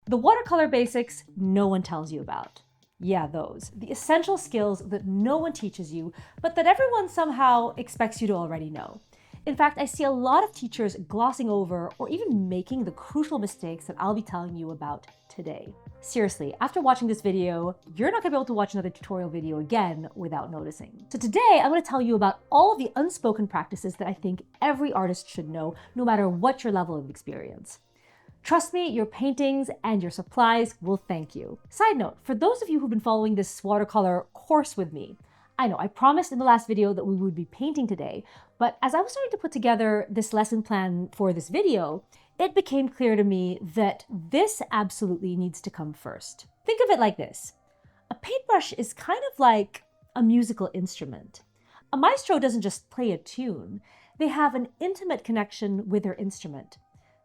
The watercolor basics no one tells you about. Yeah, those. The essential skills that no one teaches you, but that everyone somehow expects you to already know. In fact, I see a lot of teachers glossing over or even making the crucial mistakes that I'll be telling you about today. Seriously, after watching this video, you're not gonna be able to watch another tutorial video again without noticing. So today, I'm gonna tell you about all of the unspoken practices that I think every artist should know, no matter what your level of experience. Trust me, your paintings and your supplies will thank you. Side note, for those of you who've been following this watercolor course with me, I know I promised in the last video that we would be painting today, but as I was starting to put together this lesson plan for this video, it became clear to me that this absolutely needs to come first. Think of it like this. A paintbrush is kind of like a musical instrument. A maestro doesn't just play a tune, they have an intimate connection with their instrument.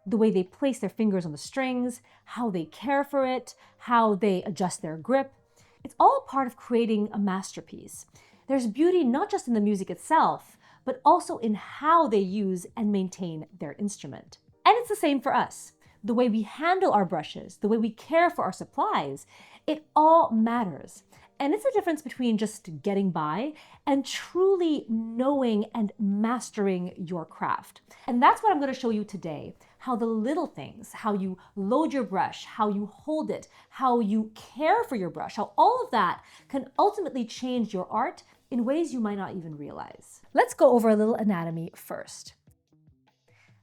The way they place their fingers on the strings, how they care for it, how they adjust their grip. It's all a part of creating a masterpiece. There's beauty not just in the music itself, but also in how they use and maintain their instrument. And it's the same for us. The way we handle our brushes, the way we care for our supplies, it all matters. And it's the difference between just getting by and truly knowing and mastering your craft. And that's what I'm going to show you today. How the little things, how you load your brush, how you hold it, how you care for your brush, how all of that can ultimately change your art in ways you might not even realize. Let's go over a little anatomy first.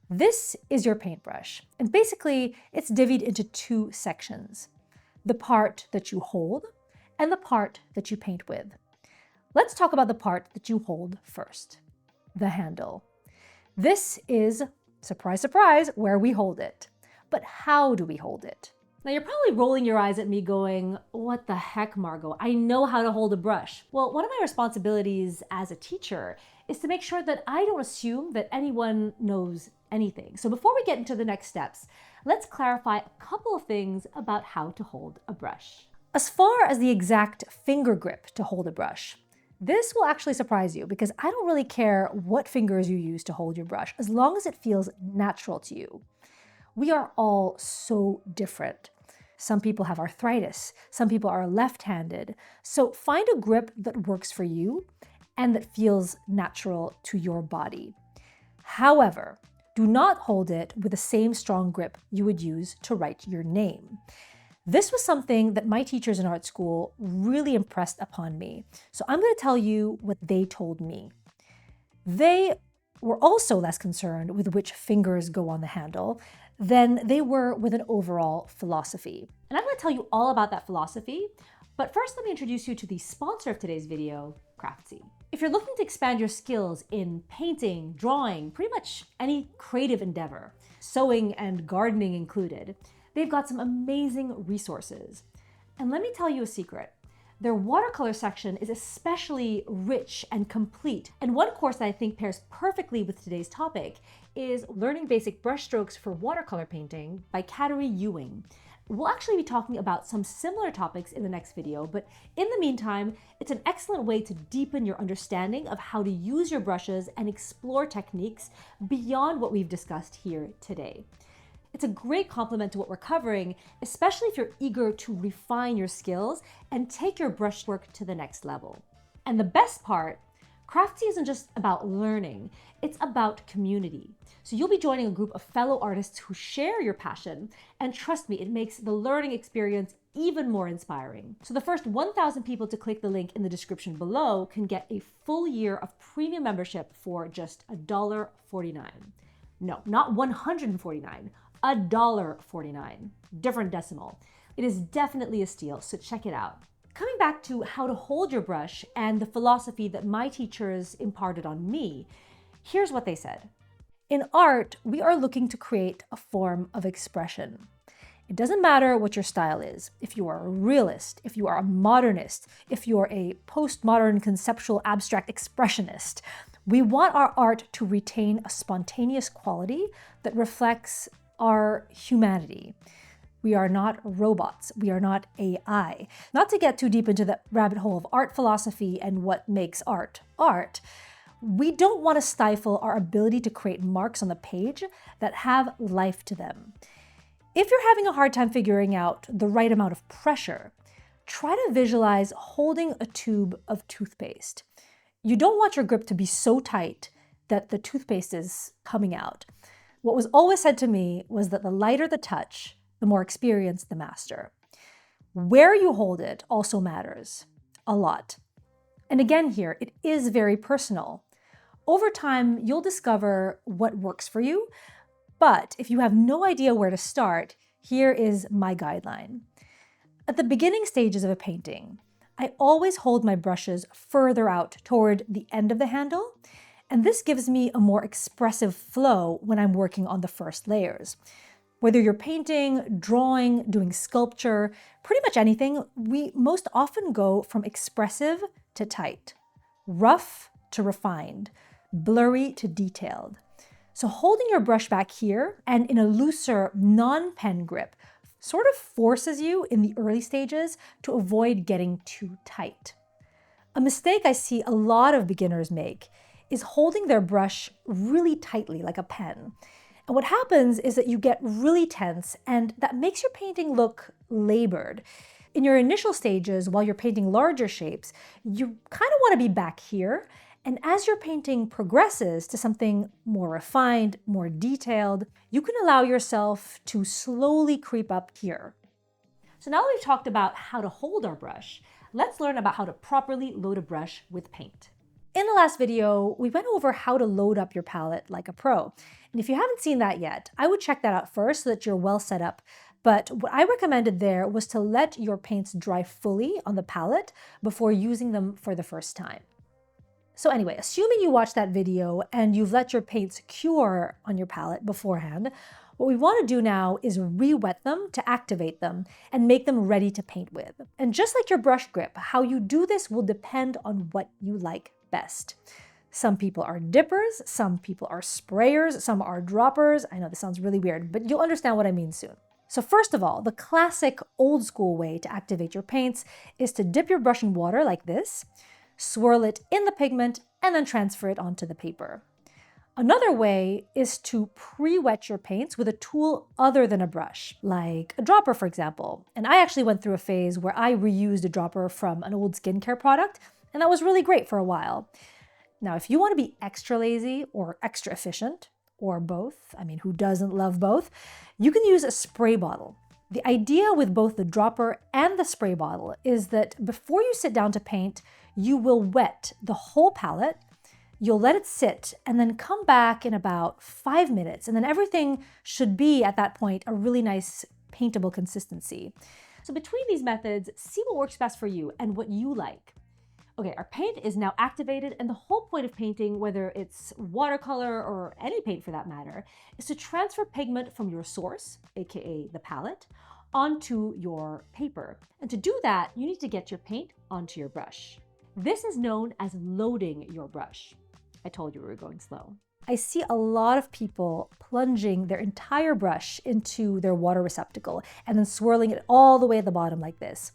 This is your paintbrush, and basically it's divvied into two sections. The part that you hold and the part that you paint with. Let's talk about the part that you hold first, the handle. This is, surprise, surprise, where we hold it. But how do we hold it? Now you're probably rolling your eyes at me going, what the heck, Margot? I know how to hold a brush. Well, one of my responsibilities as a teacher is to make sure that I don't assume that anyone knows anything. So before we get into the next steps, let's clarify a couple of things about how to hold a brush. As far as the exact finger grip to hold a brush, this will actually surprise you because I don't really care what fingers you use to hold your brush, as long as it feels natural to you. We are all so different. Some people have arthritis, some people are left-handed. So find a grip that works for you and that feels natural to your body. However, do not hold it with the same strong grip you would use to write your name. This was something that my teachers in art school really impressed upon me. So I'm going to tell you what they told me. They were also less concerned with which fingers go on the handle than they were with an overall philosophy. And I'm going to tell you all about that philosophy, but first let me introduce you to the sponsor of today's video, Craftsy. If you're looking to expand your skills in painting, drawing, pretty much any creative endeavor, sewing and gardening included, they've got some amazing resources. And let me tell you a secret. Their watercolor section is especially rich and complete. And one course that I think pairs perfectly with today's topic is Learning Basic Brushstrokes for Watercolor Painting by Kateri Ewing. We'll actually be talking about some similar topics in the next video, but in the meantime, it's an excellent way to deepen your understanding of how to use your brushes and explore techniques beyond what we've discussed here today. It's a great complement to what we're covering, especially if you're eager to refine your skills and take your brushwork to the next level. And the best part, Craftsy isn't just about learning, it's about community. So you'll be joining a group of fellow artists who share your passion, and trust me, it makes the learning experience even more inspiring. So the first 1,000 people to click the link in the description below can get a full year of premium membership for just $1.49. No, not $149. $1.49, different decimal. It is definitely a steal, so check it out. Coming back to how to hold your brush and the philosophy that my teachers imparted on me, here's what they said. In art, we are looking to create a form of expression. It doesn't matter what your style is. If you are a realist, if you are a modernist, if you're a postmodern conceptual abstract expressionist, we want our art to retain a spontaneous quality that reflects our humanity. We are not robots. We are not AI. Not to get too deep into the rabbit hole of art philosophy and what makes art art, we don't want to stifle our ability to create marks on the page that have life to them. If you're having a hard time figuring out the right amount of pressure, try to visualize holding a tube of toothpaste. You don't want your grip to be so tight that the toothpaste is coming out. What was always said to me was that the lighter the touch, the more experienced the master. Where you hold it also matters a lot. And again here, it is very personal. Over time, you'll discover what works for you, but if you have no idea where to start, here is my guideline. At the beginning stages of a painting, I always hold my brushes further out toward the end of the handle, and this gives me a more expressive flow when I'm working on the first layers. Whether you're painting, drawing, doing sculpture, pretty much anything, we most often go from expressive to tight, rough to refined, blurry to detailed. So holding your brush back here and in a looser non-pen grip sort of forces you in the early stages to avoid getting too tight. A mistake I see a lot of beginners make is holding their brush really tightly like a pen. And what happens is that you get really tense, and that makes your painting look labored. In your initial stages, while you're painting larger shapes, you kind of want to be back here. And as your painting progresses to something more refined, more detailed, you can allow yourself to slowly creep up here. So now that we've talked about how to hold our brush, let's learn about how to properly load a brush with paint. In the last video, we went over how to load up your palette like a pro. And if you haven't seen that yet, I would check that out first so that you're well set up. But what I recommended there was to let your paints dry fully on the palette before using them for the first time. So anyway, assuming you watched that video and you've let your paints cure on your palette beforehand, what we want to do now is re-wet them to activate them and make them ready to paint with. And just like your brush grip, how you do this will depend on what you like best. Some people are dippers, some people are sprayers, some are droppers. I know this sounds really weird, but you'll understand what I mean soon. So first of all, the classic old school way to activate your paints is to dip your brush in water like this, swirl it in the pigment, and then transfer it onto the paper. Another way is to pre-wet your paints with a tool other than a brush, like a dropper, for example. And I actually went through a phase where I reused a dropper from an old skincare product, and that was really great for a while. Now, if you want to be extra lazy or extra efficient, or both, I mean, who doesn't love both, you can use a spray bottle. The idea with both the dropper and the spray bottle is that before you sit down to paint, you will wet the whole palette, you'll let it sit, and then come back in about 5 minutes, and then everything should be, at that point, a really nice paintable consistency. So between these methods, see what works best for you and what you like. Okay, our paint is now activated, and the whole point of painting, whether it's watercolor or any paint for that matter, is to transfer pigment from your source, aka the palette, onto your paper. And to do that, you need to get your paint onto your brush. This is known as loading your brush. I told you we were going slow. I see a lot of people plunging their entire brush into their water receptacle and then swirling it all the way at the bottom like this.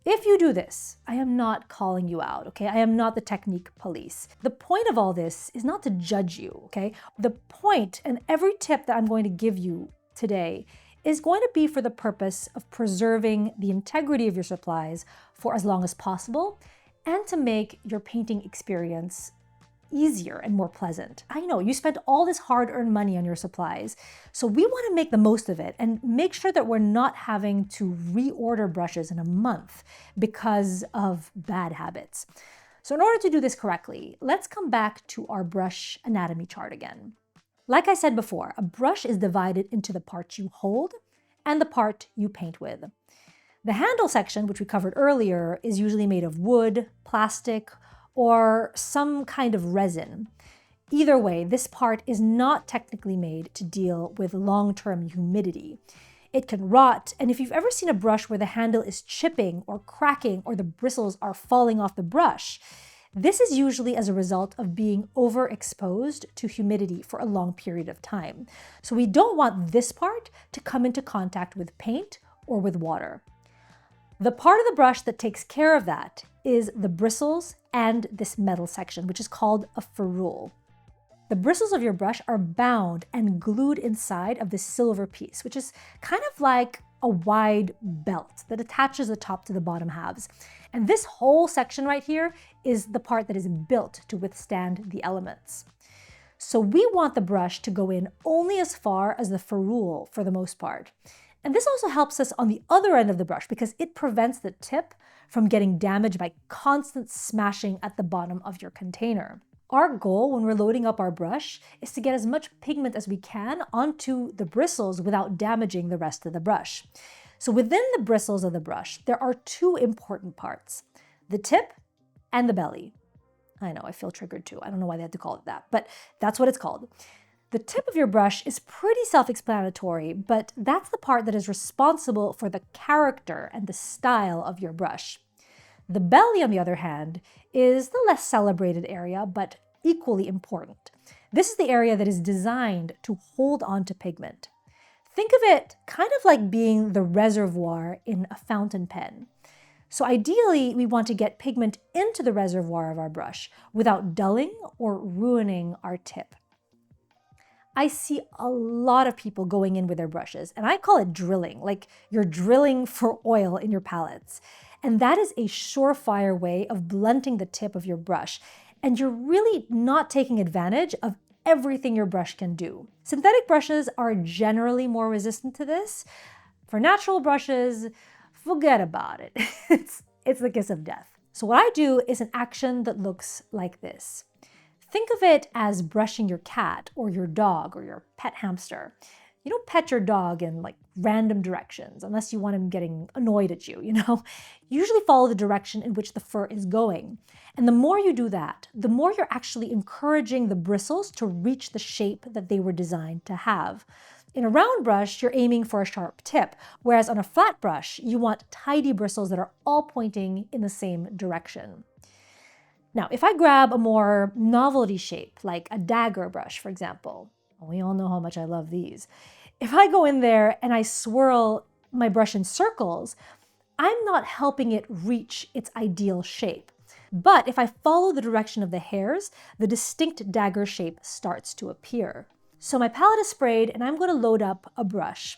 If you do this, I am not calling you out, okay? I am not the technique police. The point of all this is not to judge you, okay? The point and every tip that I'm going to give you today is going to be for the purpose of preserving the integrity of your supplies for as long as possible and to make your painting experience easier and more pleasant. I know you spent all this hard-earned money on your supplies, so we want to make the most of it and make sure that we're not having to reorder brushes in a month because of bad habits. So in order to do this correctly, let's come back to our brush anatomy chart again. Like I said before, a brush is divided into the part you hold and the part you paint with. The handle section, which we covered earlier, is usually made of wood, plastic, or some kind of resin. Either way, this part is not technically made to deal with long-term humidity. It can rot, and if you've ever seen a brush where the handle is chipping or cracking or the bristles are falling off the brush, this is usually as a result of being overexposed to humidity for a long period of time. So we don't want this part to come into contact with paint or with water. The part of the brush that takes care of that is the bristles and this metal section, which is called a ferrule. The bristles of your brush are bound and glued inside of this silver piece, which is kind of like a wide belt that attaches the top to the bottom halves. And this whole section right here is the part that is built to withstand the elements. So we want the brush to go in only as far as the ferrule for the most part. And this also helps us on the other end of the brush because it prevents the tip from getting damaged by constant smashing at the bottom of your container. Our goal when we're loading up our brush is to get as much pigment as we can onto the bristles without damaging the rest of the brush. So within the bristles of the brush, there are two important parts, the tip and the belly. I know, I feel triggered too. I don't know why they had to call it that, but that's what it's called. The tip of your brush is pretty self-explanatory, but that's the part that is responsible for the character and the style of your brush. The belly, on the other hand, is the less celebrated area, but equally important. This is the area that is designed to hold on to pigment. Think of it kind of like being the reservoir in a fountain pen. So ideally, we want to get pigment into the reservoir of our brush without dulling or ruining our tip. I see a lot of people going in with their brushes, and I call it drilling, like you're drilling for oil in your palettes. And that is a surefire way of blunting the tip of your brush. And you're really not taking advantage of everything your brush can do. Synthetic brushes are generally more resistant to this. For natural brushes, forget about it. It's the kiss of death. So what I do is an action that looks like this. Think of it as brushing your cat or your dog or your pet hamster. You don't pet your dog in like random directions unless you want him getting annoyed at you, Usually follow the direction in which the fur is going. And the more you do that, the more you're actually encouraging the bristles to reach the shape that they were designed to have. In a round brush, you're aiming for a sharp tip, whereas on a flat brush, you want tidy bristles that are all pointing in the same direction. Now, if I grab a more novelty shape, like a dagger brush, for example, we all know how much I love these. If I go in there and I swirl my brush in circles, I'm not helping it reach its ideal shape. But if I follow the direction of the hairs, the distinct dagger shape starts to appear. So my palette is sprayed and I'm going to load up a brush.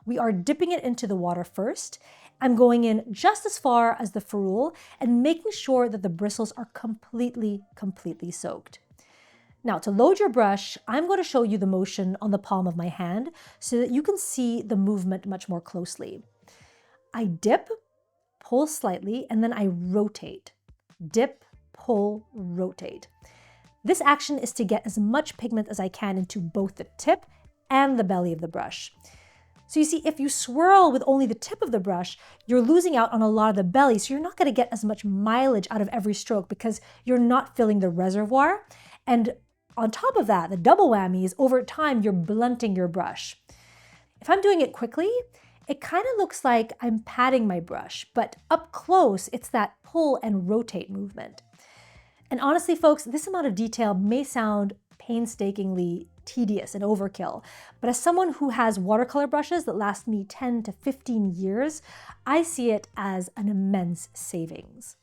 We are dipping it into the water first. I'm going in just as far as the ferrule and making sure that the bristles are completely soaked. Now, to load your brush, I'm going to show you the motion on the palm of my hand so that you can see the movement much more closely. I dip, pull slightly, and then I rotate. Dip, pull, rotate. This action is to get as much pigment as I can into both the tip and the belly of the brush. So you see, if you swirl with only the tip of the brush, you're losing out on a lot of the belly, so you're not going to get as much mileage out of every stroke because you're not filling the reservoir. And on top of that, the double whammy is over time, you're blunting your brush. If I'm doing it quickly, it kind of looks like I'm patting my brush, but up close, it's that pull and rotate movement. And honestly, folks, this amount of detail may sound painstakingly tedious and overkill, but as someone who has watercolor brushes that last me 10 to 15 years, I see it as an immense savings.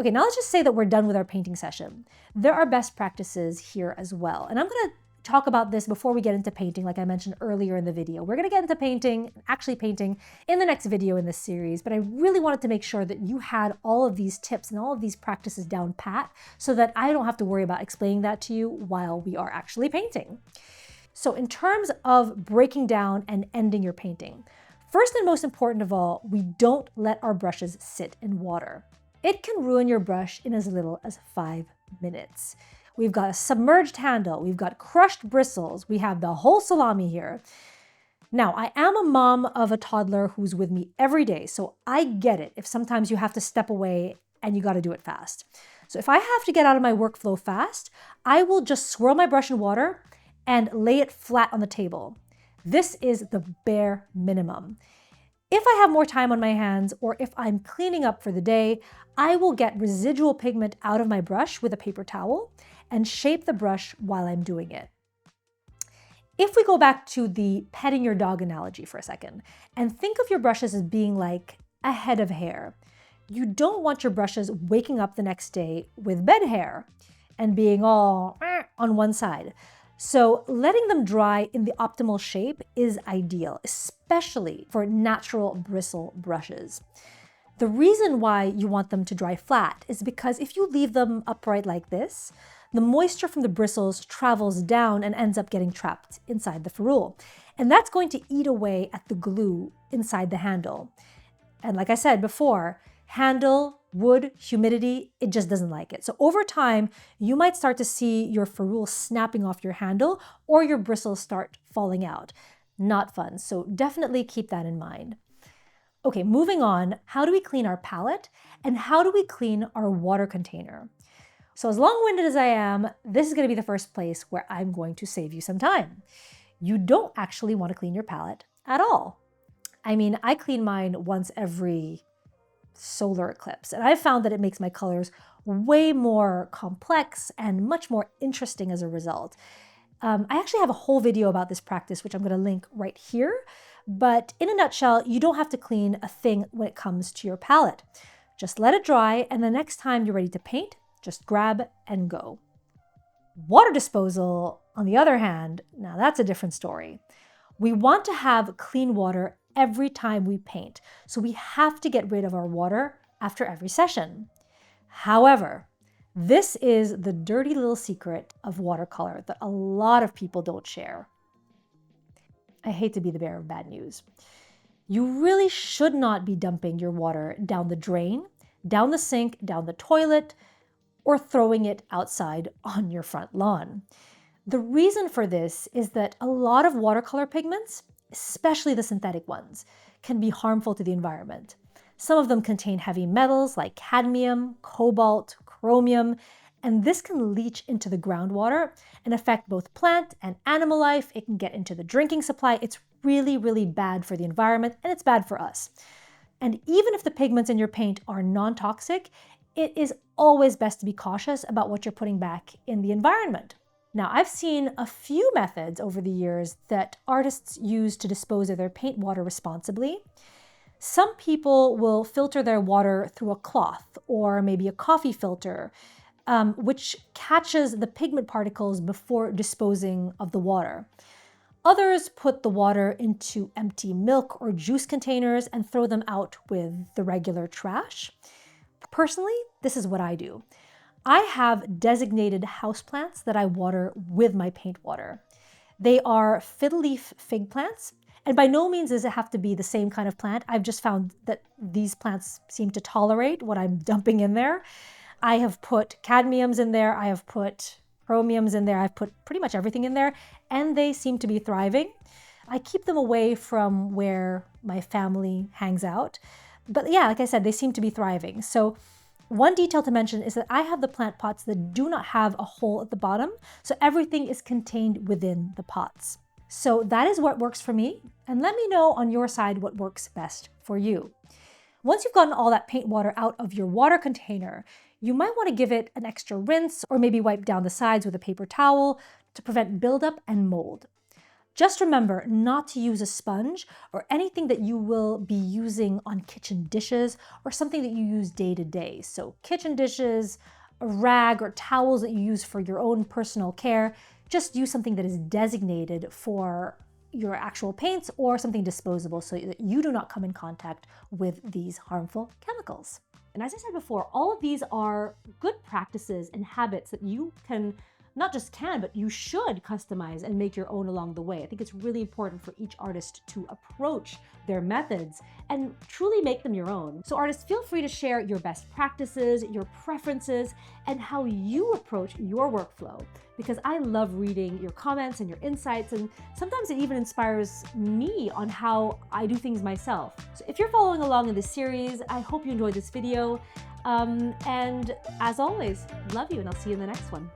Okay, now let's just say that we're done with our painting session. There are best practices here as well, and I'm going to talk about this before we get into painting, like I mentioned earlier in the video. We're going to get into painting, actually painting, in the next video in this series, but I really wanted to make sure that you had all of these tips and all of these practices down pat so that I don't have to worry about explaining that to you while we are actually painting. So in terms of breaking down and ending your painting, first and most important of all, we don't let our brushes sit in water. It can ruin your brush in as little as 5 minutes. We've got a submerged handle, we've got crushed bristles, we have the whole salami here. Now, I am a mom of a toddler who's with me every day, so I get it if sometimes you have to step away and you gotta do it fast. So if I have to get out of my workflow fast, I will just swirl my brush in water and lay it flat on the table. This is the bare minimum. If I have more time on my hands or if I'm cleaning up for the day, I will get residual pigment out of my brush with a paper towel and shape the brush while I'm doing it. If we go back to the petting your dog analogy for a second and think of your brushes as being like a head of hair, you don't want your brushes waking up the next day with bed hair. and being all on one side. So letting them dry in the optimal shape is ideal, especially for natural bristle brushes. The reason why you want them to dry flat is because if you leave them upright like this, the moisture from the bristles travels down and ends up getting trapped inside the ferrule. And that's going to eat away at the glue inside the handle. And like I said before, handle, wood, humidity, it just doesn't like it. So over time, you might start to see your ferrule snapping off your handle or your bristles start falling out. Not fun. So definitely keep that in mind. Okay, moving on, how do we clean our palette and how do we clean our water container? So as long-winded as I am, this is going to be the first place where I'm going to save you some time. You don't actually want to clean your palette at all. I mean, I clean mine once every solar eclipse, and I've found that it makes my colors way more complex and much more interesting as a result. I actually have a whole video about this practice, which I'm going to link right here. But in a nutshell, you don't have to clean a thing when it comes to your palette. Just let it dry, and the next time you're ready to paint, just grab and go. Water disposal, on the other hand, now that's a different story. We want to have clean water every time we paint, so we have to get rid of our water after every session. However, this is the dirty little secret of watercolor that a lot of people don't share. I hate to be the bearer of bad news. You really should not be dumping your water down the drain, down the sink, down the toilet, or throwing it outside on your front lawn. The reason for this is that a lot of watercolor pigments, especially the synthetic ones, can be harmful to the environment. Some of them contain heavy metals like cadmium, cobalt, chromium, and this can leach into the groundwater and affect both plant and animal life. It can get into the drinking supply. It's really, really bad for the environment, and it's bad for us. And even if the pigments in your paint are non-toxic, it is always best to be cautious about what you're putting back in the environment. Now, I've seen a few methods over the years that artists use to dispose of their paint water responsibly. Some people will filter their water through a cloth or maybe a coffee filter, which catches the pigment particles before disposing of the water. Others put the water into empty milk or juice containers and throw them out with the regular trash. Personally, this is what I do. I have designated houseplants that I water with my paint water. They are fiddle leaf fig plants, and by no means does it have to be the same kind of plant. I've just found that these plants seem to tolerate what I'm dumping in there. I have put cadmiums in there, I have put chromiums in there, I've put pretty much everything in there, and they seem to be thriving. I keep them away from where my family hangs out. But yeah, like I said, they seem to be thriving. So one detail to mention is that I have the plant pots that do not have a hole at the bottom, so everything is contained within the pots. So that is what works for me, and let me know on your side what works best for you. Once you've gotten all that paint water out of your water container, you might want to give it an extra rinse or maybe wipe down the sides with a paper towel to prevent buildup and mold. Just remember not to use a sponge or anything that you will be using on kitchen dishes or something that you use day to day. So kitchen dishes, a rag, or towels that you use for your own personal care. Just use something that is designated for your actual paints or something disposable so that you do not come in contact with these harmful chemicals. And as I said before, all of these are good practices and habits that you can not just can, but you should customize and make your own along the way. I think it's really important for each artist to approach their methods and truly make them your own. So artists, feel free to share your best practices, your preferences, and how you approach your workflow, because I love reading your comments and your insights, and sometimes it even inspires me on how I do things myself. So if you're following along in this series, I hope you enjoyed this video. And as always, love you, and I'll see you in the next one.